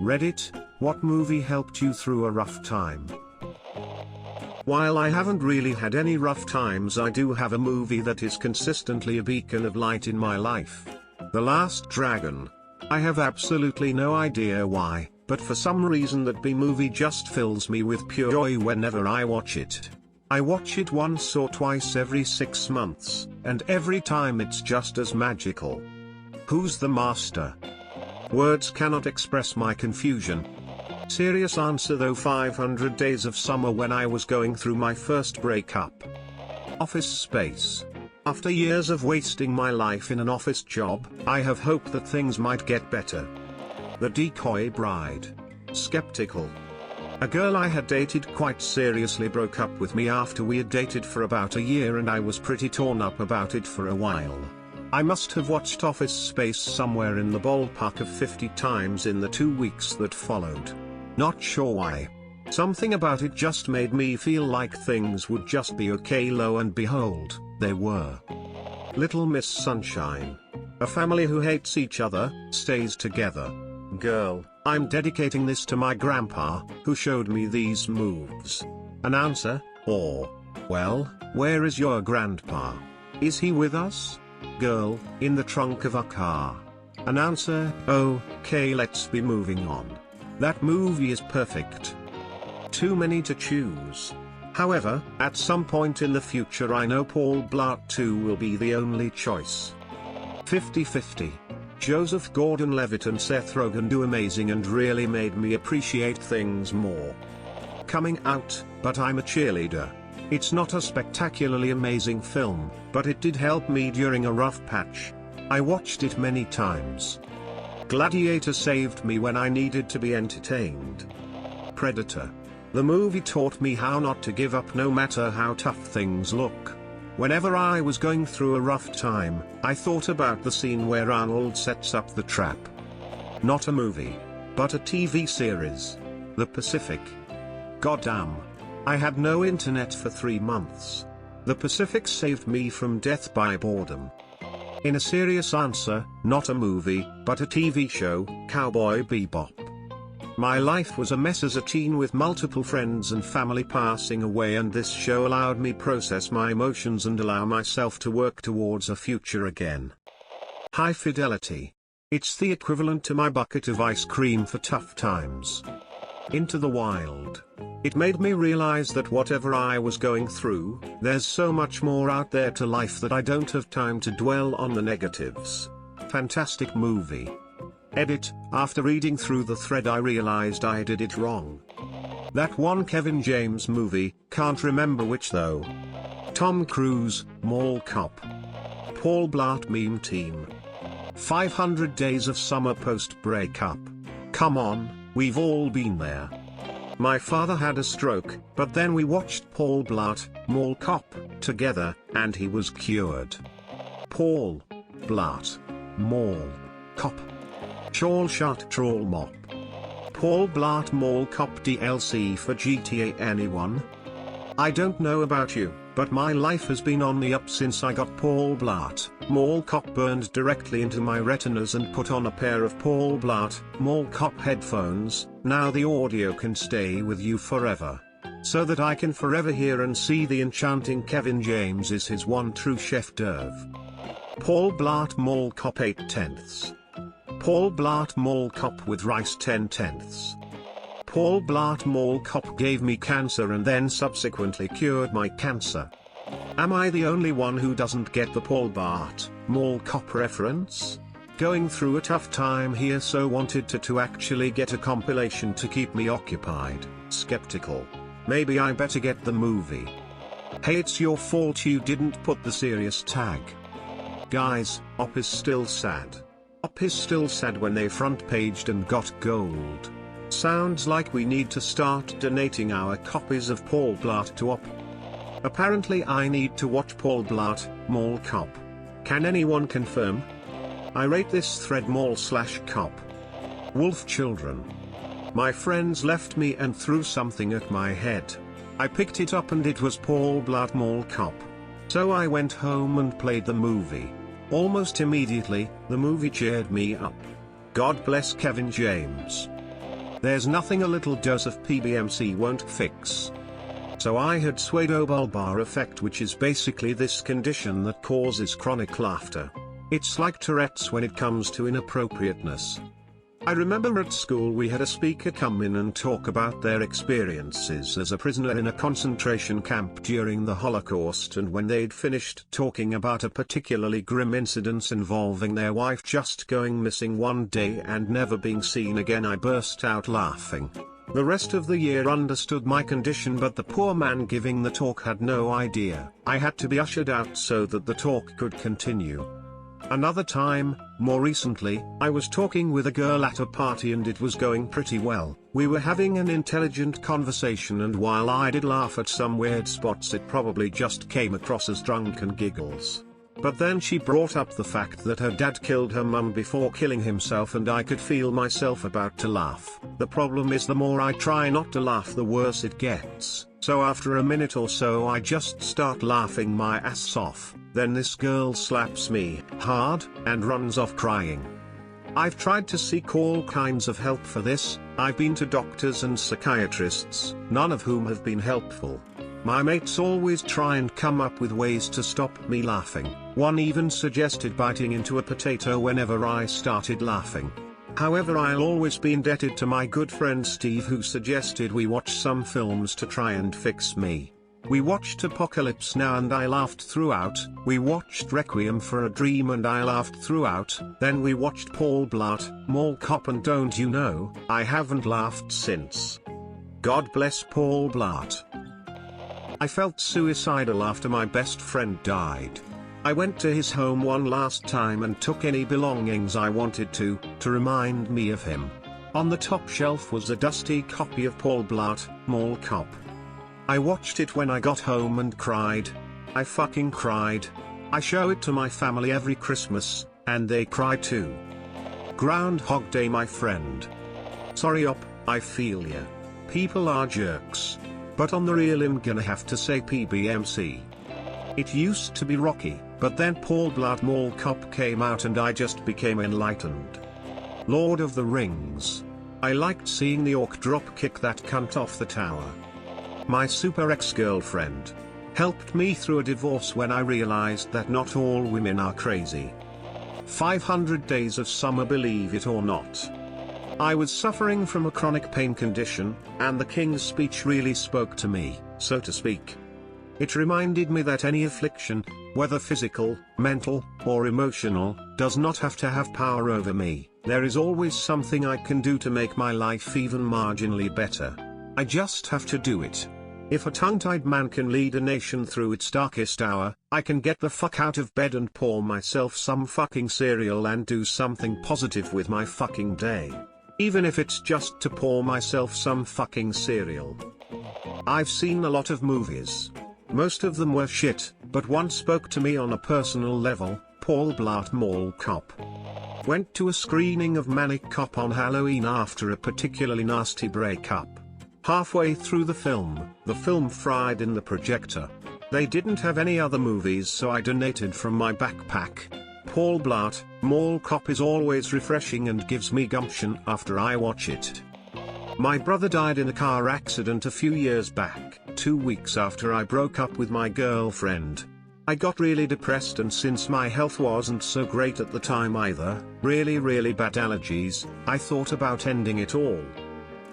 Reddit, what movie helped you through a rough time? While I haven't really had any rough times, I do have a movie that is consistently a beacon of light in my life. The Last Dragon. I have absolutely no idea why, but for some reason that B-movie just fills me with pure joy whenever I watch it. I watch it once or twice every 6 months, and every time it's just as magical. Who's the master? Words cannot express my confusion. Serious answer though, 500 Days of Summer when I was going through my first breakup. Office Space. After years of wasting my life in an office job, I have hope that things might get better. The Decoy Bride. Skeptical. A girl I had dated quite seriously broke up with me after we had dated for about a year, and I was pretty torn up about it for a while. I must have watched Office Space somewhere in the ballpark of 50 times in the 2 weeks that followed. Not sure why. Something about it just made me feel like things would just be okay. Lo and behold, they were. Little Miss Sunshine. A family who hates each other, stays together. Girl, I'm dedicating this to my grandpa, who showed me these moves. Announcer, or, well, where is your grandpa? Is he with us? Girl, in the trunk of a car. Announcer, okay, let's be moving on. That movie is perfect. Too many to choose. However, at some point in the future I know Paul Blart 2 will be the only choice. 50-50. Joseph Gordon-Levitt and Seth Rogen do amazing and really made me appreciate things more. Coming Out, But I'm a Cheerleader. It's not a spectacularly amazing film, but it did help me during a rough patch. I watched it many times. Gladiator saved me when I needed to be entertained. Predator. The movie taught me how not to give up no matter how tough things look. Whenever I was going through a rough time, I thought about the scene where Arnold sets up the trap. Not a movie, but a TV series. The Pacific. Goddamn. I had no internet for 3 months. The Pacific saved me from death by boredom. In a serious answer, not a movie, but a TV show, Cowboy Bebop. My life was a mess as a teen with multiple friends and family passing away, and this show allowed me process my emotions and allow myself to work towards a future again. High Fidelity. It's the equivalent to my bucket of ice cream for tough times. Into the Wild. It made me realize that whatever I was going through, there's so much more out there to life that I don't have time to dwell on the negatives. Fantastic movie. Edit, after reading through the thread I realized I did it wrong. That one Kevin James movie, can't remember which though. Tom Cruise, Mall Cop. Paul Blart Meme Team. 500 Days of Summer post-breakup. Come on, we've all been there. My father had a stroke, but then we watched Paul Blart, Mall Cop, together, and he was cured. Paul Blart. Mall Cop. Shawl Shot Troll Mop. Paul Blart Mall Cop DLC for GTA. Anyone? I don't know about you, but my life has been on the up since I got Paul Blart Mall Cop burned directly into my retinas and put on a pair of Paul Blart Mall Cop headphones. Now the audio can stay with you forever. So that I can forever hear and see the enchanting Kevin James is his one true chef d'oeuvre. Paul Blart Mall Cop 8/10. Paul Blart Mall Cop with rice 10/10. Paul Blart Mall Cop gave me cancer and then subsequently cured my cancer. Am I the only one who doesn't get the Paul Blart Mall Cop reference? Going through a tough time here, so wanted to actually get a compilation to keep me occupied. Skeptical. Maybe I better get the movie. Hey, it's your fault you didn't put the serious tag. Guys, Op is still sad. Op is still sad when they front paged and got gold. Sounds like we need to start donating our copies of Paul Blart to Op. Apparently I need to watch Paul Blart Mall Cop. Can anyone confirm? I rate this thread mall/cop. Wolf Children. My friends left me and threw something at my head. I picked it up and it was Paul Blart Mall Cop. So I went home and played the movie. Almost immediately, the movie cheered me up. God bless Kevin James. There's nothing a little dose of PBMC won't fix. So I had pseudobulbar effect, which is basically this condition that causes chronic laughter. It's like Tourette's when it comes to inappropriateness. I remember at school we had a speaker come in and talk about their experiences as a prisoner in a concentration camp during the Holocaust, and when they'd finished talking about a particularly grim incident involving their wife just going missing one day and never being seen again, I burst out laughing. The rest of the year understood my condition, but the poor man giving the talk had no idea. I had to be ushered out so that the talk could continue. Another time, more recently, I was talking with a girl at a party and it was going pretty well. We were having an intelligent conversation, and while I did laugh at some weird spots, it probably just came across as drunken giggles. But then she brought up the fact that her dad killed her mum before killing himself, and I could feel myself about to laugh. The problem is the more I try not to laugh, the worse it gets. So after a minute or so I just start laughing my ass off. Then this girl slaps me hard and runs off crying. I've tried to seek all kinds of help for this. I've been to doctors and psychiatrists, none of whom have been helpful. My mates always try and come up with ways to stop me laughing. One even suggested biting into a potato whenever I started laughing. However, I'll always be indebted to my good friend Steve, who suggested we watch some films to try and fix me. We watched Apocalypse Now and I laughed throughout. We watched Requiem for a Dream and I laughed throughout. Then we watched Paul Blart, Mall Cop, and don't you know, I haven't laughed since. God bless Paul Blart. I felt suicidal after my best friend died. I went to his home one last time and took any belongings I wanted to remind me of him. On the top shelf was a dusty copy of Paul Blart, Mall Cop. I watched it when I got home and cried. I fucking cried. I show it to my family every Christmas, and they cry too. Groundhog Day, my friend. Sorry op, I feel ya. People are jerks. But on the real, I'm gonna have to say PBMC. It used to be Rocky, but then Paul Blart Mall Cop came out and I just became enlightened. Lord of the Rings. I liked seeing the orc drop kick that cunt off the tower. My super ex-girlfriend helped me through a divorce when I realized that not all women are crazy. 500 Days of Summer, believe it or not. I was suffering from a chronic pain condition, and the King's Speech really spoke to me, so to speak. It reminded me that any affliction, whether physical, mental, or emotional, does not have to have power over me. There is always something I can do to make my life even marginally better. I just have to do it. If a tongue-tied man can lead a nation through its darkest hour, I can get the fuck out of bed and pour myself some fucking cereal and do something positive with my fucking day. Even if it's just to pour myself some fucking cereal. I've seen a lot of movies. Most of them were shit, but one spoke to me on a personal level, Paul Blart Mall Cop. Went to a screening of Manic Cop on Halloween after a particularly nasty breakup. Halfway through the film fried in the projector. They didn't have any other movies, so I donated from my backpack. Paul Blart Mall Cop is always refreshing and gives me gumption after I watch it. My brother died in a car accident a few years back, 2 weeks after I broke up with my girlfriend. I got really depressed, and since my health wasn't so great at the time either, really bad allergies, I thought about ending it all.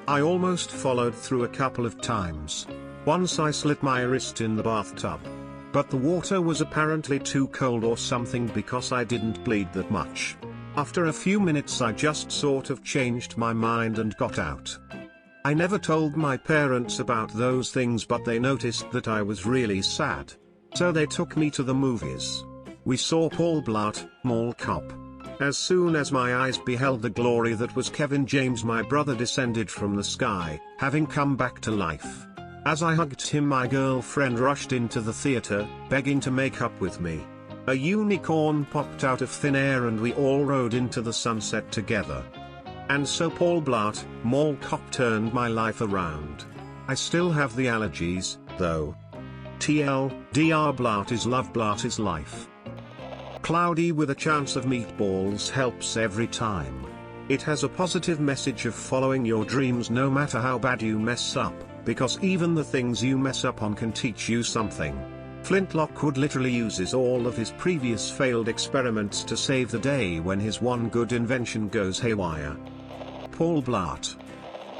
I almost followed through a couple of times. Once I slit my wrist in the bathtub. But the water was apparently too cold or something because I didn't bleed that much. After a few minutes I just sort of changed my mind and got out. I never told my parents about those things, but they noticed that I was really sad. So they took me to the movies. We saw Paul Blart Mall Cop. As soon as my eyes beheld the glory that was Kevin James, my brother descended from the sky, having come back to life. As I hugged him, my girlfriend rushed into the theater, begging to make up with me. A unicorn popped out of thin air and we all rode into the sunset together. And so Paul Blart Mall Cop turned my life around. I still have the allergies, though. TLDR, Blart is love, Blart is life. Cloudy with a chance of meatballs helps every time. It has a positive message of following your dreams no matter how bad you mess up, because even the things you mess up on can teach you something. Flint Lockwood literally uses all of his previous failed experiments to save the day when his one good invention goes haywire. Paul Blart.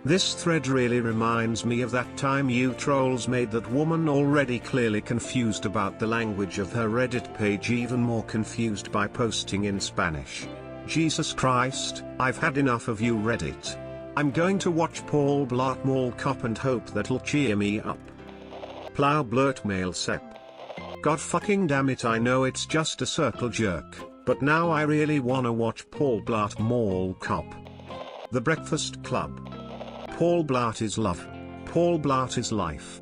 This thread really reminds me of that time you trolls made that woman already clearly confused about the language of her Reddit page even more confused by posting in Spanish. Jesus Christ, I've had enough of you Reddit. I'm going to watch Paul Blart Mall Cop and hope that'll cheer me up. Plow Blurt Mail Sep. God fucking damn it, I know it's just a circle jerk, but now I really wanna watch Paul Blart Mall Cop. The Breakfast Club. Paul Blart is love. Paul Blart is life.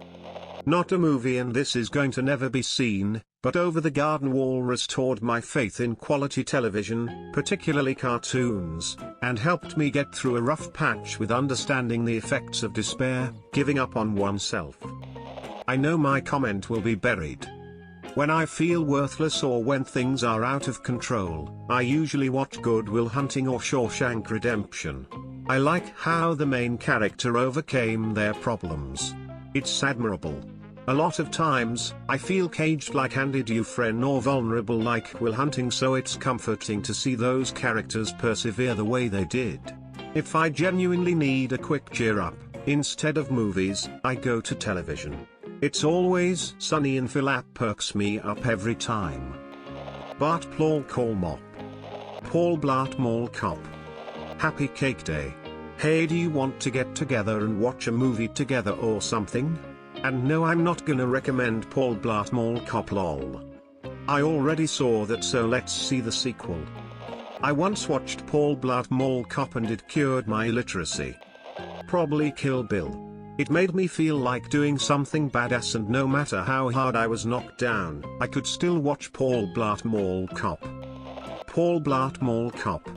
Not a movie, and this is going to never be seen, but Over the Garden Wall restored my faith in quality television, particularly cartoons, and helped me get through a rough patch with understanding the effects of despair, giving up on oneself. I know my comment will be buried. When I feel worthless or when things are out of control, I usually watch Good Will Hunting or Shawshank Redemption. I like how the main character overcame their problems. It's admirable. A lot of times, I feel caged like Andy Dufresne or vulnerable like Will Hunting, so it's comforting to see those characters persevere the way they did. If I genuinely need a quick cheer up, instead of movies, I go to television. It's Always Sunny in Philap perks me up every time. Bart Plall Call Mop. Paul Blart Mall Cop. Happy Cake Day. Hey, do you want to get together and watch a movie together or something? And no, I'm not gonna recommend Paul Blart Mall Cop lol. I already saw that, so let's see the sequel. I once watched Paul Blart Mall Cop and it cured my illiteracy. Probably Kill Bill. It made me feel like doing something badass, and no matter how hard I was knocked down, I could still watch Paul Blart Mall Cop. Paul Blart Mall Cop.